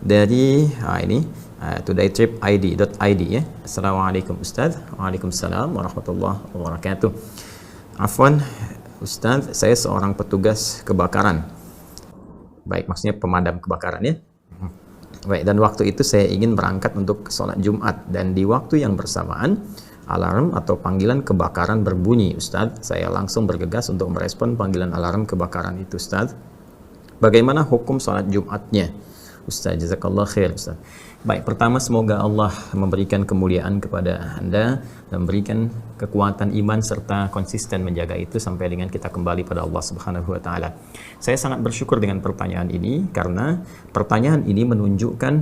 dari ini todaytripid.id ya. Assalamualaikum Ustaz. Waalaikumsalam warahmatullahi wabarakatuh. Afwan Ustaz, saya seorang petugas kebakaran. Baik, maksudnya pemadam kebakaran ya. Baik, dan waktu itu saya ingin berangkat untuk sholat Jumat, dan di waktu yang bersamaan alarm atau panggilan kebakaran berbunyi Ustaz. Saya langsung bergegas untuk merespon panggilan alarm kebakaran itu Ustaz. Bagaimana hukum sholat Jumatnya Ustaz? Jazakallah khair Ustaz. Baik, pertama semoga Allah memberikan kemuliaan kepada Anda dan memberikan kekuatan iman serta konsisten menjaga itu sampai dengan kita kembali pada Allah Subhanahu wa taala. Saya sangat bersyukur dengan pertanyaan ini karena pertanyaan ini menunjukkan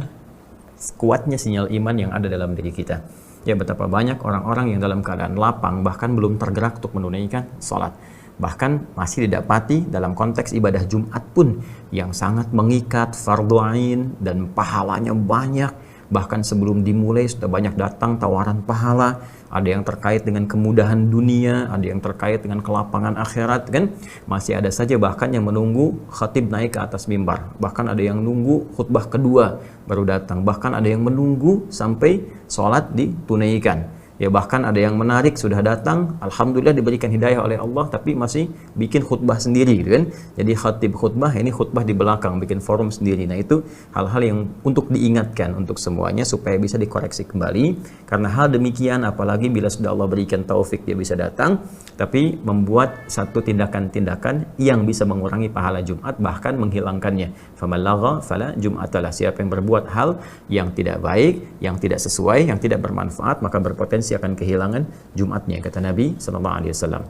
kuatnya sinyal iman yang ada dalam diri kita. Ya, betapa banyak orang-orang yang dalam keadaan lapang bahkan belum tergerak untuk menunaikan sholat. Bahkan masih didapati dalam konteks ibadah Jumat pun yang sangat mengikat, fardhu ain, dan pahalanya banyak. Bahkan sebelum dimulai sudah banyak datang tawaran pahala. Ada yang terkait dengan kemudahan dunia, ada yang terkait dengan kelapangan akhirat kan. Masih ada saja bahkan yang menunggu khatib naik ke atas mimbar. Bahkan ada yang nunggu khutbah kedua baru datang. Bahkan ada yang menunggu sampai sholat ditunaikan. Ya, bahkan ada yang menarik sudah datang, alhamdulillah diberikan hidayah oleh Allah, tapi masih bikin khutbah sendiri gitu kan. Jadi khatib khutbah, ini khutbah di belakang, bikin forum sendiri. Nah, itu hal-hal yang untuk diingatkan untuk semuanya supaya bisa dikoreksi kembali. Karena hal demikian apalagi bila sudah Allah berikan taufik dia bisa datang, tapi membuat satu tindakan-tindakan yang bisa mengurangi pahala Jumat bahkan menghilangkannya. Faman lagha fala jum'atalah. Siapa yang berbuat hal yang tidak baik, yang tidak sesuai, yang tidak bermanfaat, maka berpotensi akan kehilangan Jumatnya, kata Nabi sallallahu alaihi wasallam.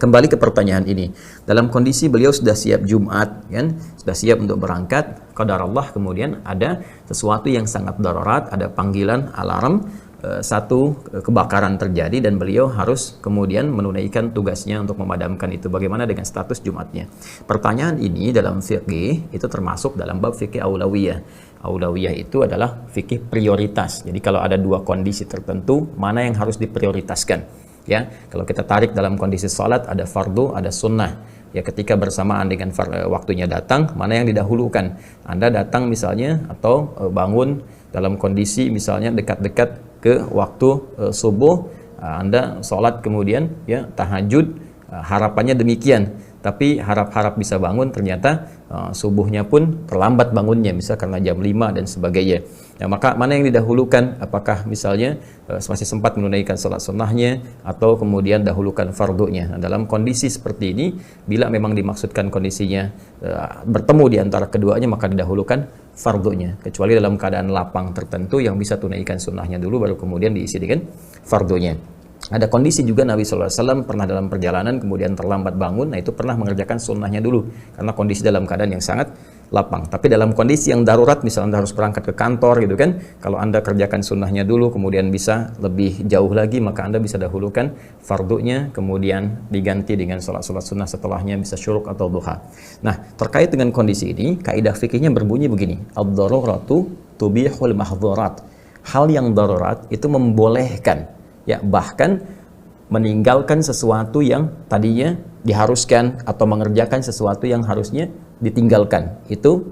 Kembali ke pertanyaan ini. Dalam kondisi beliau sudah siap Jumat, kan? Sudah siap untuk berangkat, qadarullah kemudian ada sesuatu yang sangat darurat, ada panggilan alarm, satu kebakaran terjadi dan beliau harus kemudian menunaikan tugasnya untuk memadamkan itu. Bagaimana dengan status Jumatnya? Pertanyaan ini dalam fikih itu termasuk dalam bab fikih aulawiyah. Aulawiyah itu adalah fikih prioritas. Jadi kalau ada dua kondisi tertentu, mana yang harus diprioritaskan? Ya, kalau kita tarik dalam kondisi salat ada fardu, ada sunnah. Ya, ketika bersamaan dengan waktunya datang, mana yang didahulukan? Anda datang misalnya atau bangun dalam kondisi misalnya dekat-dekat ke waktu subuh, Anda sholat kemudian ya tahajud, harapannya demikian, tapi harap-harap bisa bangun ternyata subuhnya pun terlambat bangunnya, misal karena jam 5 dan sebagainya. Nah, maka mana yang didahulukan? Apakah misalnya masih sempat menunaikan sholat sunnahnya atau kemudian dahulukan fardunya? Nah, dalam kondisi seperti ini, bila memang dimaksudkan kondisinya bertemu di antara keduanya, maka didahulukan fardunya, kecuali dalam keadaan lapang tertentu yang bisa tunaikan sunnahnya dulu baru kemudian diisi dengan fardunya. Ada kondisi juga Nabi SAW pernah dalam perjalanan kemudian terlambat bangun, nah itu pernah mengerjakan sunnahnya dulu karena kondisi dalam keadaan yang sangat lapang. Tapi dalam kondisi yang darurat, misalnya Anda harus berangkat ke kantor gitu kan, kalau Anda kerjakan sunnahnya dulu kemudian bisa lebih jauh lagi, maka Anda bisa dahulukan fardunya kemudian diganti dengan sholat-sholat sunnah setelahnya, bisa syuruk atau duha. Nah, terkait dengan kondisi ini, kaidah fikihnya berbunyi begini, ad-daruratu tubihul mahdhurat. Hal yang darurat itu membolehkan, ya, bahkan meninggalkan sesuatu yang tadinya diharuskan atau mengerjakan sesuatu yang harusnya ditinggalkan. Itu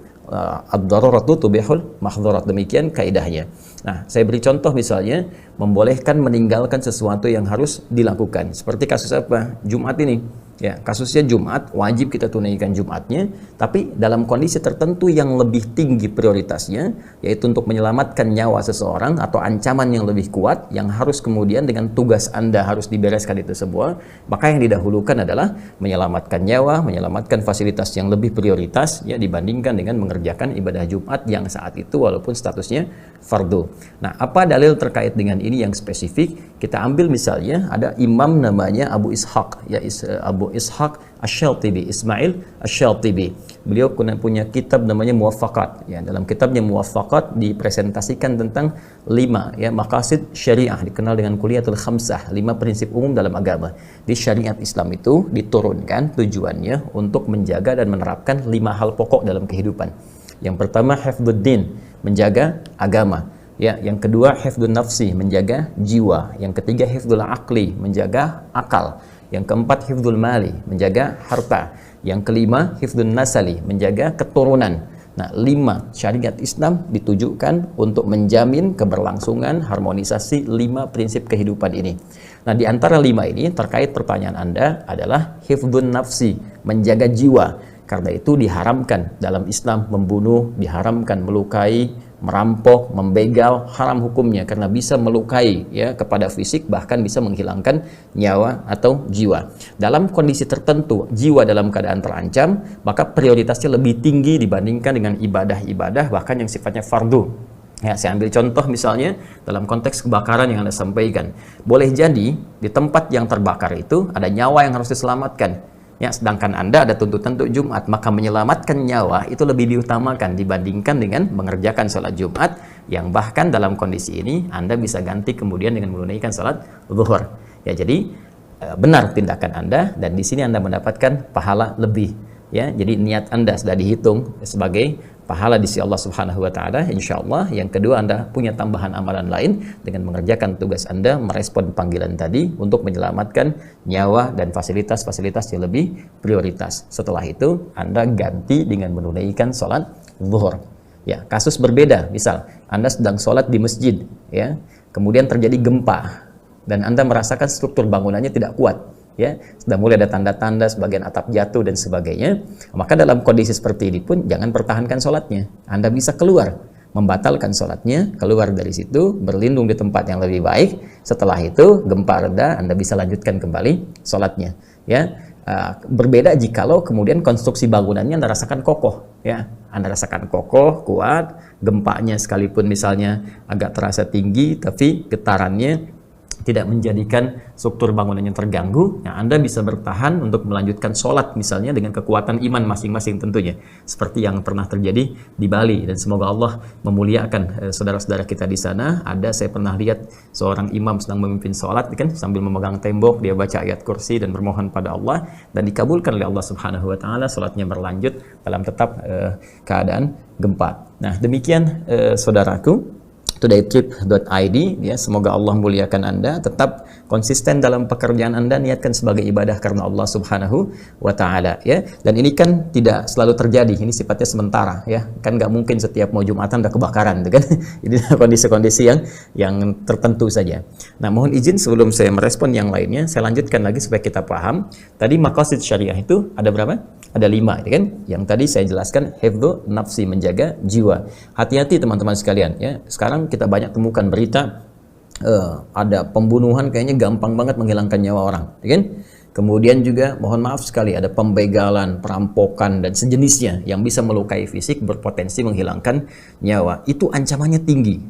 ad-daruratu tubihul mahdhurat, demikian kaidahnya. Nah, saya beri contoh misalnya membolehkan meninggalkan sesuatu yang harus dilakukan. Seperti kasus apa? Jumat ini. Ya, kasusnya Jumat, wajib kita tunaikan Jumatnya, tapi dalam kondisi tertentu yang lebih tinggi prioritasnya, yaitu untuk menyelamatkan nyawa seseorang atau ancaman yang lebih kuat, yang harus kemudian dengan tugas Anda harus dibereskan itu semua, maka yang didahulukan adalah menyelamatkan nyawa, menyelamatkan fasilitas yang lebih prioritas, ya, dibandingkan dengan mengerjakan ibadah Jumat yang saat itu walaupun statusnya fardu. Nah, apa dalil terkait dengan ini yang spesifik? Kita ambil misalnya ada imam namanya Abu Ishaq, ya, Abu Ishaq Asy-Syatibi, Ismail Asy-Syatibi. Beliau punya kitab namanya Muwaffaqat. Ya, dalam kitabnya Muwaffaqat dipresentasikan tentang 5 ya maqasid syariah, dikenal dengan kuliatul khamsah, 5 prinsip umum dalam agama. Di syariat Islam itu diturunkan tujuannya untuk menjaga dan menerapkan 5 hal pokok dalam kehidupan. Yang pertama hifdzuddin, menjaga agama. Ya, yang kedua hifdzun nafsi, menjaga jiwa. Yang ketiga hifdzul aqli, menjaga akal. Yang keempat hifdzul mali, menjaga harta. Yang kelima hifdzun nasali, menjaga keturunan. Nah, 5 syariat Islam ditujukan untuk menjamin keberlangsungan harmonisasi 5 prinsip kehidupan ini. Nah, di antara 5 ini terkait pertanyaan Anda adalah hifdzun nafsi, menjaga jiwa. Karena itu diharamkan dalam Islam membunuh, diharamkan melukai, merampok, membegal, haram hukumnya karena bisa melukai ya kepada fisik, bahkan bisa menghilangkan nyawa atau jiwa. Dalam kondisi tertentu jiwa dalam keadaan terancam, maka prioritasnya lebih tinggi dibandingkan dengan ibadah-ibadah bahkan yang sifatnya fardu. Ya, saya ambil contoh misalnya dalam konteks kebakaran yang Anda sampaikan. Boleh jadi di tempat yang terbakar itu ada nyawa yang harus diselamatkan. Ya, sedangkan Anda ada tuntutan untuk Jumat, maka menyelamatkan nyawa itu lebih diutamakan dibandingkan dengan mengerjakan sholat Jumat, yang bahkan dalam kondisi ini Anda bisa ganti kemudian dengan menunaikan sholat zuhur. Ya, jadi benar tindakan Anda dan di sini Anda mendapatkan pahala lebih. Ya, jadi niat Anda sudah dihitung sebagai pahala di sisi Allah Subhanahu wa taala, insyaallah. Yang kedua, Anda punya tambahan amalan lain dengan mengerjakan tugas Anda merespon panggilan tadi untuk menyelamatkan nyawa dan fasilitas-fasilitas yang lebih prioritas. Setelah itu, Anda ganti dengan menunaikan sholat zuhur. Ya, kasus berbeda, misal Anda sedang sholat di masjid, ya, kemudian terjadi gempa dan Anda merasakan struktur bangunannya tidak kuat. Ya, sudah mulai ada tanda-tanda sebagian atap jatuh dan sebagainya, maka dalam kondisi seperti ini pun jangan pertahankan sholatnya. Anda bisa keluar, membatalkan sholatnya, keluar dari situ, berlindung di tempat yang lebih baik. Setelah itu gempa reda, Anda bisa lanjutkan kembali sholatnya. Ya, berbeda jikalau kemudian konstruksi bangunannya Anda rasakan kokoh. Ya, Anda rasakan kokoh, kuat, gempanya sekalipun misalnya agak terasa tinggi, tapi getarannya tidak menjadikan struktur bangunannya terganggu, ya, Anda bisa bertahan untuk melanjutkan sholat misalnya dengan kekuatan iman masing-masing tentunya, seperti yang pernah terjadi di Bali. Dan semoga Allah memuliakan saudara-saudara kita di sana. Saya pernah lihat seorang imam sedang memimpin sholat kan, sambil memegang tembok, dia baca ayat kursi dan bermohon pada Allah, dan dikabulkan oleh Allah Subhanahu wa taala, sholatnya berlanjut dalam tetap keadaan gempa. Nah, demikian saudaraku, todaytrip.id, ya, semoga Allah muliakan Anda, tetap konsisten dalam pekerjaan Anda, niatkan sebagai ibadah karena Allah Subhanahu wa taala, ya. Dan ini kan tidak selalu terjadi, ini sifatnya sementara, ya. Kan nggak mungkin setiap mau Jumatan ada kebakaran, kan? Ini kondisi-kondisi yang tertentu saja. Nah, mohon izin sebelum saya merespon yang lainnya, saya lanjutkan lagi supaya kita paham. Tadi maqasid syariah itu ada berapa? Ada 5, ya kan? Yang tadi saya jelaskan, hifdzu nafsi, menjaga jiwa. Hati-hati teman-teman sekalian, ya. Sekarang kita banyak temukan berita ada pembunuhan, kayaknya gampang banget menghilangkan nyawa orang, ya kan? Kemudian juga mohon maaf sekali ada pembegalan, perampokan dan sejenisnya yang bisa melukai fisik, berpotensi menghilangkan nyawa. Itu ancamannya tinggi.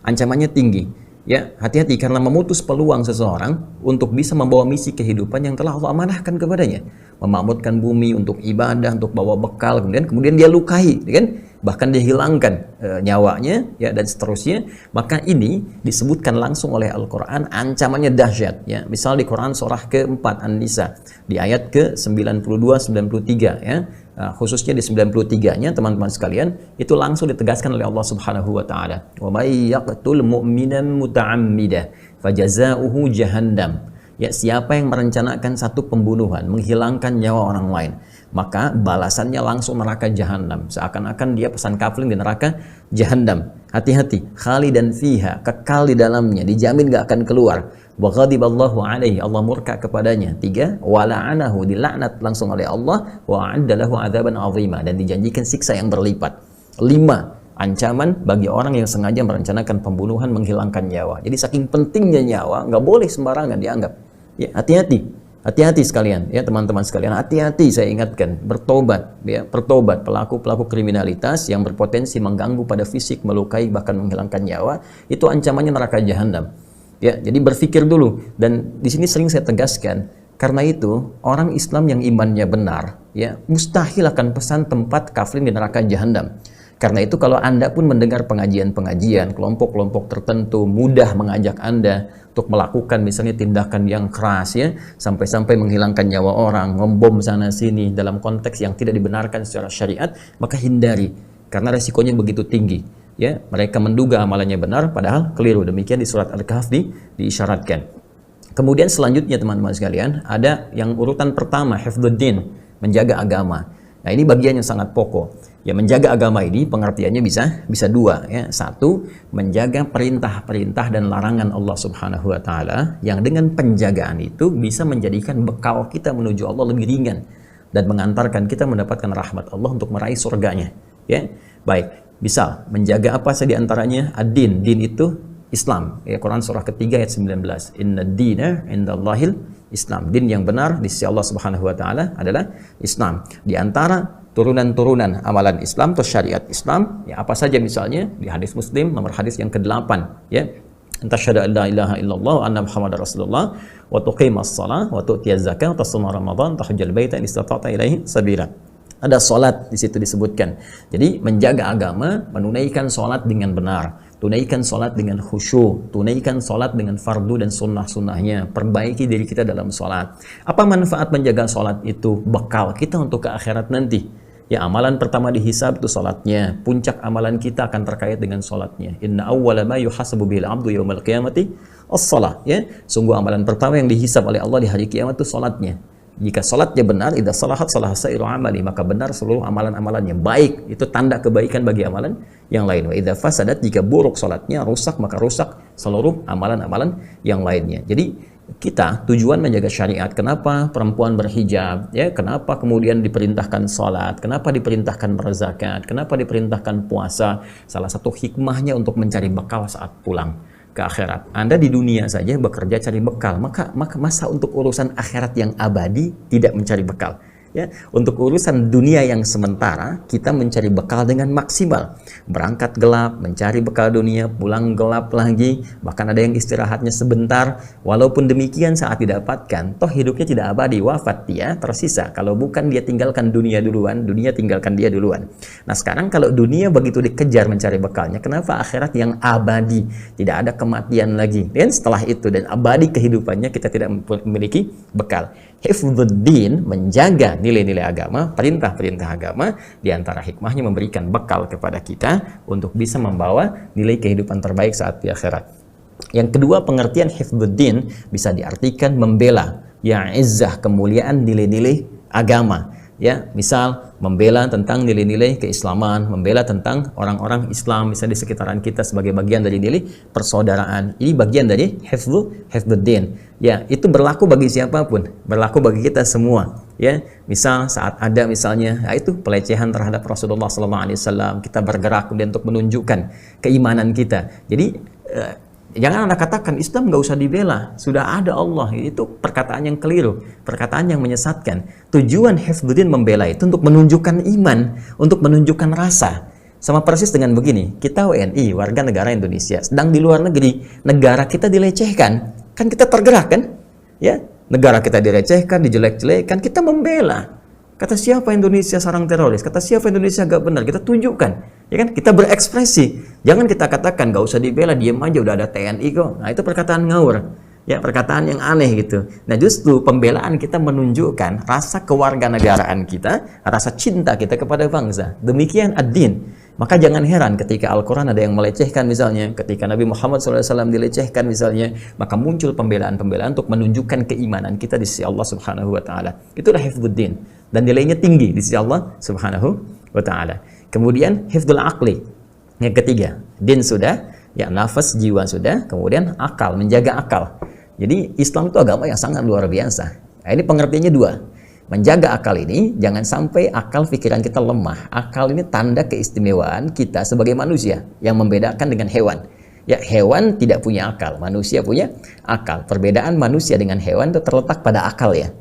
Ancamannya tinggi. Ya, hati-hati karena memutus peluang seseorang untuk bisa membawa misi kehidupan yang telah Allah amanahkan kepadanya. Memakmurkan bumi untuk ibadah, untuk bawa bekal, kemudian dia lukai, kan? Bahkan dia hilangkan nyawanya, ya, dan seterusnya. Maka ini disebutkan langsung oleh Al-Quran, ancamannya dahsyat, ya. Misal di Quran surah ke-4 An-Nisa di ayat ke-92-93, ya. Khususnya di 93-nya teman-teman sekalian, itu langsung ditegaskan oleh Allah Subhanahu wa taala. Wa may yaqtul mu'minan muta'ammidan fajazauhu jahannam. Ya, siapa yang merencanakan satu pembunuhan, menghilangkan nyawa orang lain, maka balasannya langsung neraka jahanam. Seakan-akan dia pesan kafling di neraka jahanam. Hati-hati, khalidan fiha, kekal di dalamnya, dijamin gak akan keluar. Wa ghadiballahu alaihi, Allah murka kepadanya. 3, wa la'anahu, dilaknat langsung oleh Allah, wa a'adda lahu adzaban 'azima, dan dijanjikan siksa yang berlipat. 5, ancaman bagi orang yang sengaja merencanakan pembunuhan, menghilangkan nyawa. Jadi saking pentingnya nyawa, nggak boleh sembarangan dianggap. Ya, hati-hati, hati-hati sekalian, ya teman-teman sekalian, hati-hati, saya ingatkan, bertobat, ya, bertobat. Pelaku-pelaku kriminalitas yang berpotensi mengganggu pada fisik, melukai, bahkan menghilangkan nyawa, itu ancamannya neraka jahanam. Ya, jadi berpikir dulu. Dan di sini sering saya tegaskan, karena itu orang Islam yang imannya benar, ya, mustahil akan pesan tempat kafling di neraka jahanam. Karena itu kalau Anda pun mendengar pengajian-pengajian, kelompok-kelompok tertentu mudah mengajak Anda untuk melakukan misalnya tindakan yang keras, ya, sampai-sampai menghilangkan nyawa orang, ngebom sana sini dalam konteks yang tidak dibenarkan secara syariat, maka hindari karena resikonya begitu tinggi. Ya, mereka menduga amalannya benar padahal keliru. Demikian di surat Al-Kahf diisyaratkan. Kemudian selanjutnya teman-teman sekalian, ada yang urutan pertama, hifdzuddin, menjaga agama. Nah, ini bagian yang sangat pokok. Ya, menjaga agama ini pengertiannya bisa dua, ya. Satu, menjaga perintah-perintah dan larangan Allah Subhanahu wa taala yang dengan penjagaan itu bisa menjadikan bekal kita menuju Allah lebih ringan dan mengantarkan kita mendapatkan rahmat Allah untuk meraih surganya, ya. Baik, misal menjaga apa saja diantaranya? Ad-din, din itu Islam, ya. Quran surah ketiga ayat 19, inna dina indallahil Islam, din yang benar di sisi Allah Subhanahu wa taala adalah Islam. Di antara turunan-turunan amalan Islam atau syariat Islam, ya apa saja misalnya di hadis Muslim nomor hadis yang ke-8, ya. Antasyhadu an la ilaha illallah wa anna Muhammadar Rasulullah wa tuqimas shalah wa tu'tiyaz zakah wa tasuma Ramadan tahujjal baita in istata'ta ilaihi sabila. Ada salat di situ disebutkan. Jadi menjaga agama, menunaikan salat dengan benar, tunaikan salat dengan khusyuk, tunaikan salat dengan fardu dan sunnah-sunnahnya, perbaiki diri kita dalam salat. Apa manfaat menjaga salat itu? Bekal kita untuk ke akhirat nanti. Ya, amalan pertama dihisab itu salatnya. Puncak amalan kita akan terkait dengan salatnya. Inna awwala ma yuhasabu bil 'abdu yaumal qiyamati as-shalah, ya. Sungguh amalan pertama yang dihisab oleh Allah di hari kiamat itu salatnya. Jika salatnya benar, idza salahat salaha sairu amali, maka benar seluruh amalan-amalannya. Baik, itu tanda kebaikan bagi amalan yang lain. Wa idza fasadat, jika buruk salatnya, rusak maka rusak seluruh amalan-amalan yang lainnya. Jadi kita tujuan menjaga syariat. Kenapa perempuan berhijab, ya? Kenapa kemudian diperintahkan sholat? Kenapa diperintahkan berzakat? Kenapa diperintahkan puasa? Salah satu hikmahnya untuk mencari bekal saat pulang ke akhirat. Anda di dunia saja bekerja cari bekal, maka masa untuk urusan akhirat yang abadi tidak mencari bekal? Ya, untuk urusan dunia yang sementara kita mencari bekal dengan maksimal. Berangkat gelap, mencari bekal dunia, pulang gelap lagi, bahkan ada yang istirahatnya sebentar. Walaupun demikian saat didapatkan, toh hidupnya tidak abadi, wafat dia, tersisa. Kalau bukan dia tinggalkan dunia duluan, dunia tinggalkan dia duluan. Nah, sekarang kalau dunia begitu dikejar mencari bekalnya, kenapa akhirat yang abadi, tidak ada kematian lagi, dan setelah itu dan abadi kehidupannya kita tidak memiliki bekal? Hifdzuddin, menjaga nilai-nilai agama, perintah-perintah agama, diantara hikmahnya memberikan bekal kepada kita untuk bisa membawa nilai kehidupan terbaik saat di akhirat. Yang kedua, pengertian hifdzuddin bisa diartikan membela, ya, izzah, kemuliaan nilai-nilai agama. Ya, misal membela tentang nilai-nilai keislaman, membela tentang orang-orang Islam bisa di sekitaran kita sebagai bagian dari nilai persaudaraan. Ini bagian dari hifdzuddin. Ya, itu berlaku bagi siapapun, berlaku bagi kita semua. Ya, misal saat ada misalnya, ya, itu pelecehan terhadap Rasulullah SAW, kita bergerak kemudian untuk menunjukkan keimanan kita. Jadi jangan Anda katakan Islam nggak usah dibela, sudah ada Allah. Itu perkataan yang keliru, perkataan yang menyesatkan. Tujuan hifdzuddin membela itu untuk menunjukkan iman, untuk menunjukkan rasa. Sama persis dengan begini, kita WNI, warga negara Indonesia, sedang di luar negeri, negara kita dilecehkan, kan kita tergerak kan? Ya, negara kita dilecehkan, dijelek-jelekan, kita membela. Kata siapa Indonesia sarang teroris? Kata siapa Indonesia gak benar? Kita tunjukkan, ya kan? Kita berekspresi. Jangan kita katakan gak usah dibela, diam aja, udah ada TNI kok. Nah, itu perkataan ngawur, ya, perkataan yang aneh gitu. Nah, justru pembelaan kita menunjukkan rasa kewarganegaraan kita, rasa cinta kita kepada bangsa. Demikian ad-din. Maka jangan heran ketika Al-Quran ada yang melecehkan misalnya, ketika Nabi Muhammad SAW dilecehkan misalnya, maka muncul pembelaan-pembelaan untuk menunjukkan keimanan kita di sisi Allah Subhanahu wa taala. Itulah hifdzuddin, dan nilainya tinggi di sisi Allah Subhanahu wa taala. Kemudian hifdzul aqli. Yang ketiga, din sudah, ya, nafas, jiwa sudah, kemudian akal, menjaga akal. Jadi Islam itu agama yang sangat luar biasa. Nah, ini pengertiannya dua. Menjaga akal ini, jangan sampai akal pikiran kita lemah. Akal ini tanda keistimewaan kita sebagai manusia yang membedakan dengan hewan. Ya, hewan tidak punya akal, manusia punya akal. Perbedaan manusia dengan hewan itu terletak pada akal, ya.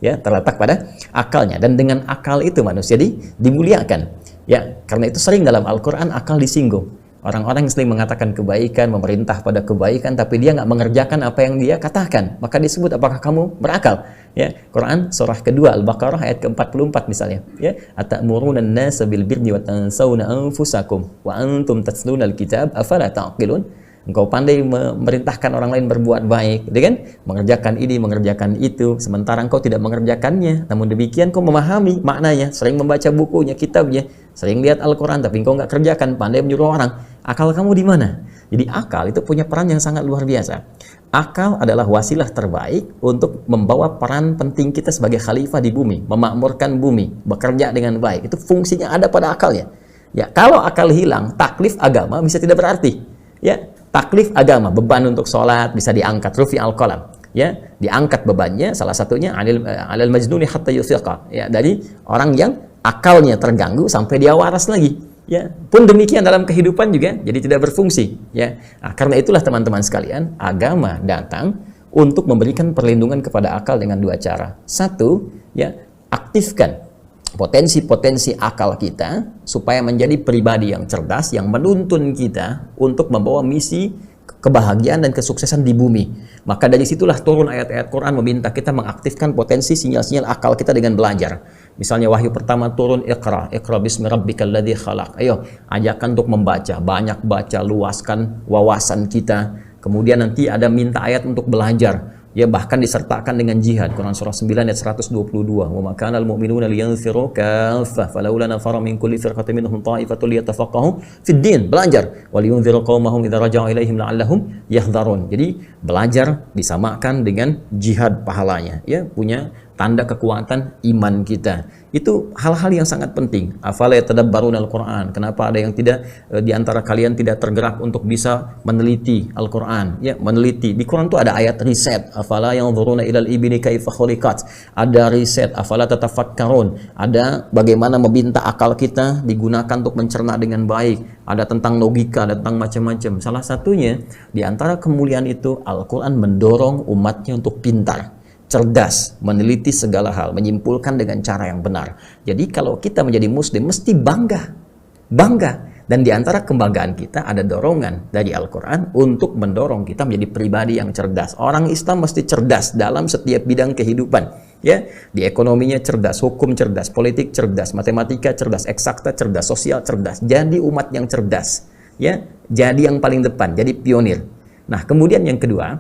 Ya, terletak pada akalnya, dan dengan akal itu manusia dimuliakan. Ya, karena itu sering dalam Al-Quran akal disinggung. Orang-orang yang sering mengatakan kebaikan, memerintah pada kebaikan, tapi dia nggak mengerjakan apa yang dia katakan, maka disebut apakah kamu berakal? Ya, Quran surah kedua Al-Baqarah ayat ke-44 misalnya. Ya, atamuruna an-nasa bil birri wa tansawna anfusakum wa antum tatluna al-kitab afala taqilun. Engkau pandai memerintahkan orang lain berbuat baik, gitu kan? Mengerjakan ini, mengerjakan itu, sementara engkau tidak mengerjakannya. Namun demikian kau memahami maknanya, sering membaca bukunya, kitabnya, sering lihat Al-Quran, tapi engkau nggak kerjakan, pandai menyuruh orang. Akal kamu di mana? Jadi akal itu punya peran yang sangat luar biasa. akal adalah wasilah terbaik untuk membawa peran penting kita sebagai khalifah di bumi, memakmurkan bumi, bekerja dengan baik. Itu fungsinya ada pada akalnya. Ya, kalau akal hilang, taklif agama bisa tidak berarti. Ya, taklif agama, beban untuk sholat bisa diangkat, rufi al-qalam. Ya, diangkat bebannya, salah satunya alal majnuni hatta yufiqa. Ya, dari orang yang akalnya terganggu sampai dia waras lagi. Ya, pun demikian dalam kehidupan juga jadi tidak berfungsi. Ya, nah, karena itulah teman-teman sekalian, agama datang untuk memberikan perlindungan kepada akal dengan dua cara. Satu, ya, aktifkan potensi-potensi akal kita supaya menjadi pribadi yang cerdas yang menuntun kita untuk membawa misi kebahagiaan dan kesuksesan di bumi. Maka dari situlah turun ayat-ayat Quran meminta kita mengaktifkan potensi sinyal-sinyal akal kita dengan belajar. Misalnya wahyu pertama turun, Iqra bismi rabbikal ladzi khalaq. Ayo, ajakan untuk membaca, banyak baca, luaskan wawasan kita. Kemudian nanti ada minta ayat untuk belajar. Ya, bahkan disertakan dengan jihad. Quran surah 9 ayat 122. Wa ma kana al-mu'minuna liyanfiru kaffah falaula nafara min kulli firqatin minhum ta'ifatun liyatafaqahu fid din. Belajar. Wa liyunziru qaumahum idza raja'u ilaihim la'allahum yahdharun. Jadi, belajar disamakan dengan jihad pahalanya. Ya, punya tanda kekuatan iman kita. Itu hal-hal yang sangat penting. Afala yatadabbaruna al-Qur'an? Kenapa ada yang tidak di antara kalian tidak tergerak untuk bisa meneliti Al-Qur'an? Ya, meneliti. Di Quran itu ada ayat riset. Afala yanzuruna ilal ibli kaifa khuliqat? Ada riset. Afala tatafakkarun? Ada bagaimana meminta akal kita digunakan untuk mencerna dengan baik. Ada tentang logika, ada tentang macam-macam. Salah satunya di antara kemuliaan itu Al-Qur'an mendorong umatnya untuk pintar, cerdas, meneliti segala hal, menyimpulkan dengan cara yang benar. Jadi kalau kita menjadi muslim mesti bangga. Dan di antara kebanggaan kita ada dorongan dari Al-Quran untuk mendorong kita menjadi pribadi yang cerdas. Orang Islam mesti cerdas dalam setiap bidang kehidupan. Ya, di ekonominya cerdas, hukum cerdas, politik cerdas, matematika cerdas, eksakta cerdas, sosial cerdas. Jadi umat yang cerdas. Ya, jadi yang paling depan, jadi pionir. Nah, kemudian yang kedua,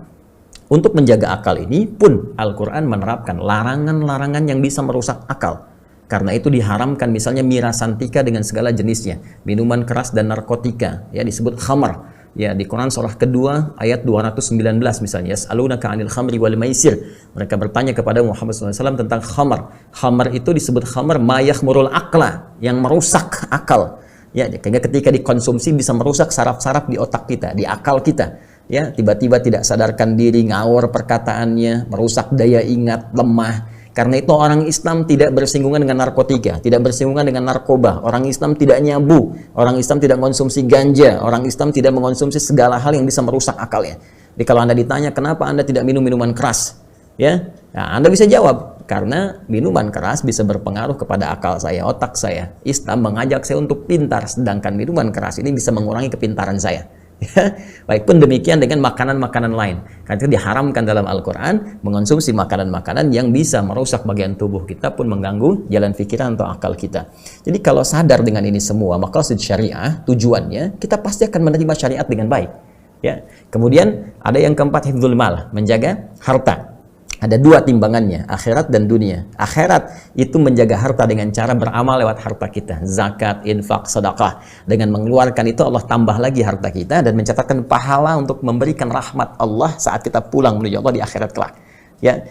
untuk menjaga akal ini pun Al-Quran menerapkan larangan-larangan yang bisa merusak akal. Karena itu diharamkan misalnya mirasantika dengan segala jenisnya, minuman keras dan narkotika, ya disebut khamar. Ya, di Quran surah kedua ayat 219 misalnya, yas'alunaka 'anil khamri wal maisir. Mereka bertanya kepada Muhammad SAW tentang khamar. Khamar itu disebut khamar ma yakhmurul aqla, yang merusak akal. Ya, ketika dikonsumsi bisa merusak saraf-saraf di otak kita, di akal kita. Ya, tiba-tiba tidak sadarkan diri, ngawur perkataannya, merusak daya ingat, lemah. Karena itu orang Islam tidak bersinggungan dengan narkotika, tidak bersinggungan dengan narkoba. Orang Islam tidak nyabu, orang Islam tidak mengonsumsi ganja, orang Islam tidak mengonsumsi segala hal yang bisa merusak akalnya. Jadi kalau Anda ditanya kenapa Anda tidak minum minuman keras, ya, nah, Anda bisa jawab karena minuman keras bisa berpengaruh kepada akal saya, otak saya. Islam mengajak saya untuk pintar, sedangkan minuman keras ini bisa mengurangi kepintaran saya. Ya, baik pun demikian dengan makanan-makanan lain. Karena itu diharamkan dalam Al-Quran mengonsumsi makanan-makanan yang bisa merusak bagian tubuh kita pun mengganggu jalan pikiran atau akal kita. Jadi kalau sadar dengan ini semua, maka syariah tujuannya kita pasti akan menerima syariat dengan baik. Ya. Kemudian ada yang keempat, hifdzul mal, menjaga harta. Ada dua timbangannya, akhirat dan dunia. Akhirat itu menjaga harta dengan cara beramal lewat harta kita. Zakat, infak, sedekah. Dengan mengeluarkan itu Allah tambah lagi harta kita dan mencatatkan pahala untuk memberikan rahmat Allah saat kita pulang menuju Allah di akhirat kelak. Ya.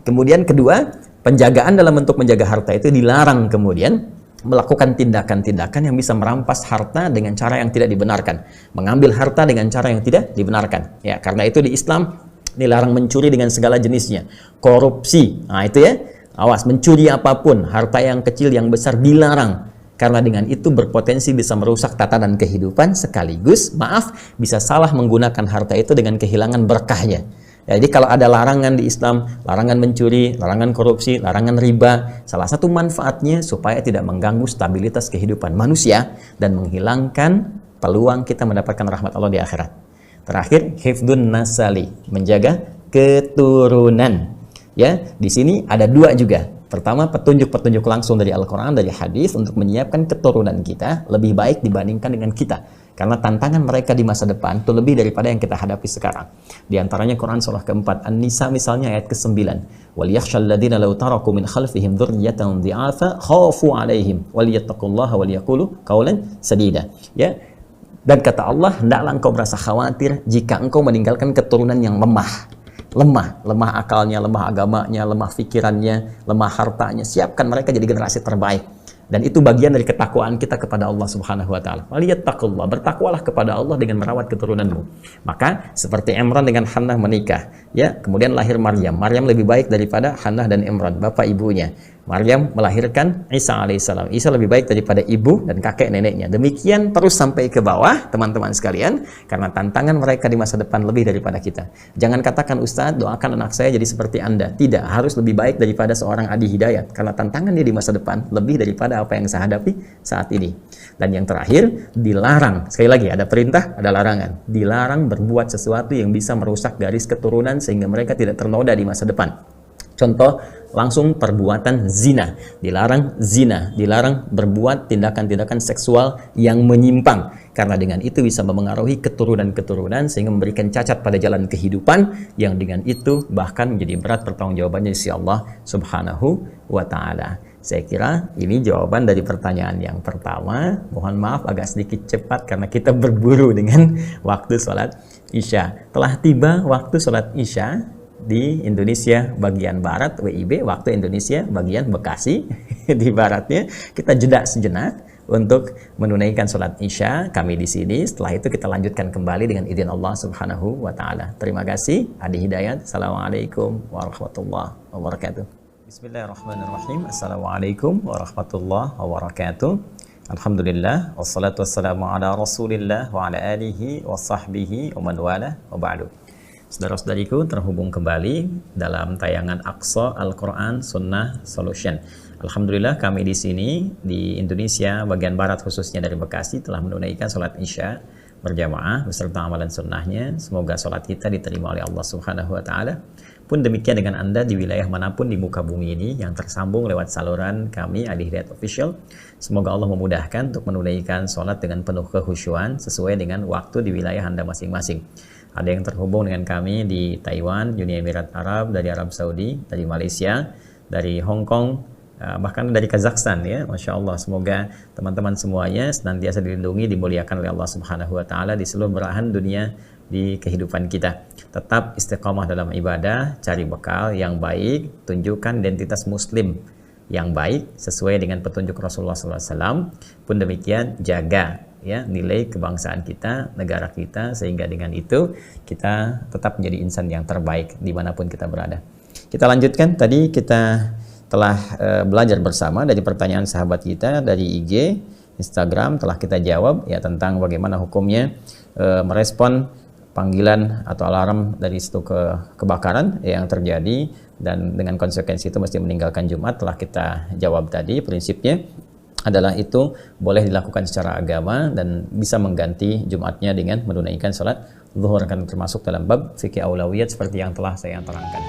Kemudian kedua, penjagaan dalam bentuk menjaga harta itu dilarang kemudian melakukan tindakan-tindakan yang bisa merampas harta dengan cara yang tidak dibenarkan. Mengambil harta dengan cara yang tidak dibenarkan. Ya, karena itu di Islam dilarang mencuri dengan segala jenisnya. Korupsi, nah itu ya, awas, mencuri apapun, harta yang kecil yang besar dilarang. Karena dengan itu berpotensi bisa merusak tatanan kehidupan sekaligus, maaf, bisa salah menggunakan harta itu dengan kehilangan berkahnya. Jadi kalau ada larangan di Islam, larangan mencuri, larangan korupsi, larangan riba, salah satu manfaatnya supaya tidak mengganggu stabilitas kehidupan manusia dan menghilangkan peluang kita mendapatkan rahmat Allah di akhirat. Terakhir, hifdun nasali, menjaga keturunan. Ya, di sini ada dua juga. Pertama, petunjuk-petunjuk langsung dari Al-Quran, dari hadis untuk menyiapkan keturunan kita lebih baik dibandingkan dengan kita. Karena tantangan mereka di masa depan itu lebih daripada yang kita hadapi sekarang. Di antaranya Quran surah keempat, An-Nisa misalnya ayat ke-9. وَلْيَخْشَى الَّذِينَ لَوْ تَرَكُوا مِنْ خَلْفِهِمْ ذُرِّيَّةً ضِعَافًا خَافُوا عَلَيْهِمْ وَلْيَتَّقُوا اللَّهَ وَلْيَقُولُوا قَوْلًا سَدِيدًا. Ya, Dan kata Allah, hendaklah engkau merasa khawatir jika engkau meninggalkan keturunan yang lemah. Lemah akalnya, lemah agamanya, lemah pikirannya, lemah hartanya. Siapkan mereka jadi generasi terbaik. Dan itu bagian dari ketakwaan kita kepada Allah Subhanahu wa taala. Waliyattaqullah, bertakwalah kepada Allah dengan merawat keturunanmu. Maka seperti Imran dengan Hannah menikah, ya, kemudian lahir Maryam. Maryam lebih baik daripada Hannah dan Imran, bapak ibunya. Maryam melahirkan Isa alaihissalam. Isa lebih baik daripada ibu dan kakek neneknya. Demikian terus sampai ke bawah, teman-teman sekalian, karena tantangan mereka di masa depan lebih daripada kita. Jangan katakan, Ustadz, doakan anak saya jadi seperti Anda. Tidak, harus lebih baik daripada seorang Adi Hidayat, karena tantangan dia di masa depan lebih daripada apa yang saya hadapi saat ini. Dan yang terakhir, dilarang. Sekali lagi, ada perintah, ada larangan. Dilarang berbuat sesuatu yang bisa merusak garis keturunan sehingga mereka tidak ternoda di masa depan. Contoh, langsung perbuatan zina. Dilarang berbuat tindakan-tindakan seksual yang menyimpang. Karena dengan itu bisa memengaruhi keturunan-keturunan sehingga memberikan cacat pada jalan kehidupan yang dengan itu bahkan menjadi berat pertanggungjawabannya di sisi Allah Subhanahu wa taala. Saya kira ini jawaban dari pertanyaan yang pertama. Mohon maaf agak sedikit cepat karena kita berburu dengan waktu sholat Isya. Telah tiba waktu sholat Isya di Indonesia bagian Barat, WIB, waktu Indonesia bagian Bekasi di Baratnya. Kita jeda sejenak untuk menunaikan sholat Isya kami di sini. Setelah itu kita lanjutkan kembali dengan izin Allah Subhanahu wa taala. Terima kasih. Adi Hidayat. Assalamualaikum warahmatullahi wabarakatuh. Bismillahirrahmanirrahim. Assalamualaikum warahmatullahi wabarakatuh. Alhamdulillah wassalatu wassalamu ala Rasulillah wa ala alihi wa sahbihi wa man wala wa ba'du. Saudara-saudariku, terhubung kembali dalam tayangan Aqsa Al-Quran Sunnah Solution. Alhamdulillah kami di sini di Indonesia bagian barat khususnya dari Bekasi telah menunaikan sholat Isya berjamaah beserta amalan sunnahnya. Semoga sholat kita diterima oleh Allah Subhanahu wa taala. Pun demikian dengan Anda di wilayah manapun di muka bumi ini yang tersambung lewat saluran kami Adi Hidayat Official. Semoga Allah memudahkan untuk menunaikan sholat dengan penuh kekhusyuan sesuai dengan waktu di wilayah Anda masing-masing. Ada yang terhubung dengan kami di Taiwan, Uni Emirat Arab, dari Arab Saudi, dari Malaysia, dari Hong Kong, bahkan dari Kazakhstan, ya. Masya Allah, semoga teman-teman semuanya senantiasa dilindungi, dimuliakan oleh Allah Subhanahu wa taala di seluruh belahan dunia di kehidupan kita. Tetap istiqamah dalam ibadah, cari bekal yang baik, tunjukkan identitas muslim yang baik sesuai dengan petunjuk Rasulullah SAW. Pun demikian, jaga ya nilai kebangsaan kita, negara kita, sehingga dengan itu kita tetap menjadi insan yang terbaik dimanapun kita berada. Kita lanjutkan, tadi kita telah belajar bersama dari pertanyaan sahabat kita dari IG, Instagram, telah kita jawab ya tentang bagaimana hukumnya merespon panggilan atau alarm dari situ kebakaran yang terjadi dan dengan konsekuensi itu mesti meninggalkan Jumat. Telah kita jawab tadi, prinsipnya adalah itu boleh dilakukan secara agama dan bisa mengganti Jumatnya dengan menunaikan sholat zuhur, kan termasuk dalam bab fikih aulawiyat seperti yang telah saya terangkan.